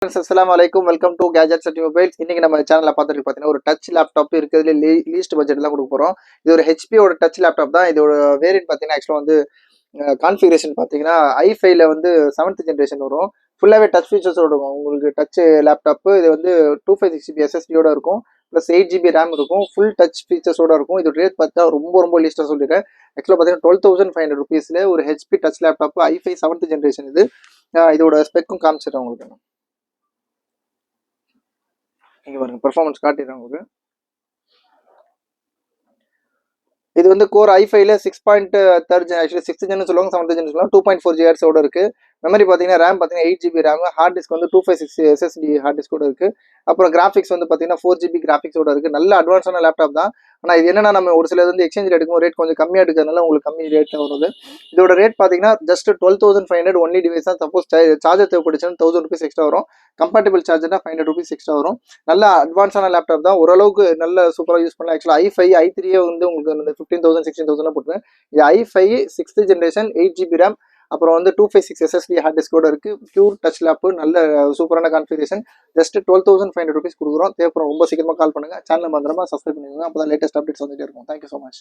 அஸ்ஸலாமு அலைக்கும் welcome to gadgets and mobiles. இன்னைக்கு நம்ம சேனல்ல பார்த்துட்டு பார்த்தீங்கன்னா ஒரு டச் லேப்டாப் இருக்கிறதுல லீஸ்ட் பட்ஜெட்ல தான் கொடுக்க போறோம். இது ஒரு ஹெச்பியோட டச் லேப்டாப் தான். இதோட வேரியன்ட் பார்த்தீங்கன்னா ஆக்சுவலாக வந்து கான்ஃபிகரேஷன் பார்த்தீங்கன்னா i5ல வந்து 7th ஜென்ரேஷன் வரும். ஃபுல்லாகவே டச் ஃபீச்சர்ஸோட இருக்கும். உங்களுக்கு டச் லேப்டாப்பு இது வந்து 256GB SSDயோட இருக்கும். ப்ளஸ் 8GB ரேம் இருக்கும். ஃபுல் டச் ஃபீச்சர்ஸோட இருக்கும். இதோட ரேட் பார்த்தா ரொம்ப லீஸ்ட்டாக சொல்லியிருக்கேன். ஆக்சுவலாக பார்த்தீங்கன்னா 12,500 rupeesல ஒரு HP touch laptop i5 7th generation இது. இதோட ஸ்பெக்கும் காமிச்சிடுறேன் உங்களுக்கு. இங்க பாருங்க பெர்ஃபார்மன்ஸ் காட்டிடுறேன் உங்களுக்கு. இது வந்து கோர் i5ல 6.3 ஆக்சுவலி 6th ஜென் சொல்லுவாங்க, 7th ஜென் சொல்லுவாங்க. 2.4 GHz ஓட இருக்கு. மெமரி பார்த்தீங்கன்னா ரேம் பார்த்தீங்கன்னா 8GB ரேம், ஹார்ட் டிஸ்க் வந்து 256 SSD ஹார்ட் டிஸ்க் கூட இருக்கு. அப்புறம் கிராஃபிக்ஸ் வந்து பார்த்தீங்கன்னா 4GB கிராஃபிக்ஸோட இருக்கு. நல்ல அட்வான்ஸான லேப்டாப் தான். ஆனால் இது என்னன்னா நம்ம ஒரு சிலது வந்து எக்ஸ்சேஞ்ச் எடுக்கும் ரேட் கொஞ்சம் கம்மியாக எடுக்கிறதுனால உங்களுக்கு கம்மி ரேட்டில் வருது. இதோட ரேட் பார்த்தீங்கன்னா ஜஸ்ட் 12,500 ஒன்லி டிவைஸ் தான். சப்போஸ் சார்ஜர் தேவைப்படுச்சுன்னா 1000 rupees எக்ஸ்ட்ரா வரும். கம்பேட்டபிள் சார்ஜர்னா 500 rupees எக்ஸ்ட்ரா வரும். நல்ல அட்வான்ஸான லேப்டாப் தான். ஓரளவுக்கு நல்ல சூப்பராக யூஸ் பண்ணலாம். ஆக்சுவலாக i5 i3 வந்து உங்களுக்கு இந்த 15,000 16,000 போட்டுருவேன். இது i5 6th generation 8GB RAM, அப்புறம் வந்து 256 SSD ஹார்ட் டிஸ்கோட இருக்கு. பியூர் டச் லேப், நல்ல சூப்பரான கான்ஃபிகரேஷன். ஜஸ்ட் 12,500 rupees கொடுக்குறோம். தேவைப்படும் ரொம்ப சீக்கிரமா கால் பண்ணுங்க. சேனல் மறந்துடாம சப்ஸ்கிரைப் பண்ணிக்கோங்க. அப்போ தான் லேட்டஸ்ட் அப்டேட்ஸ் வந்துட்டே இருக்கும். Thank you so much.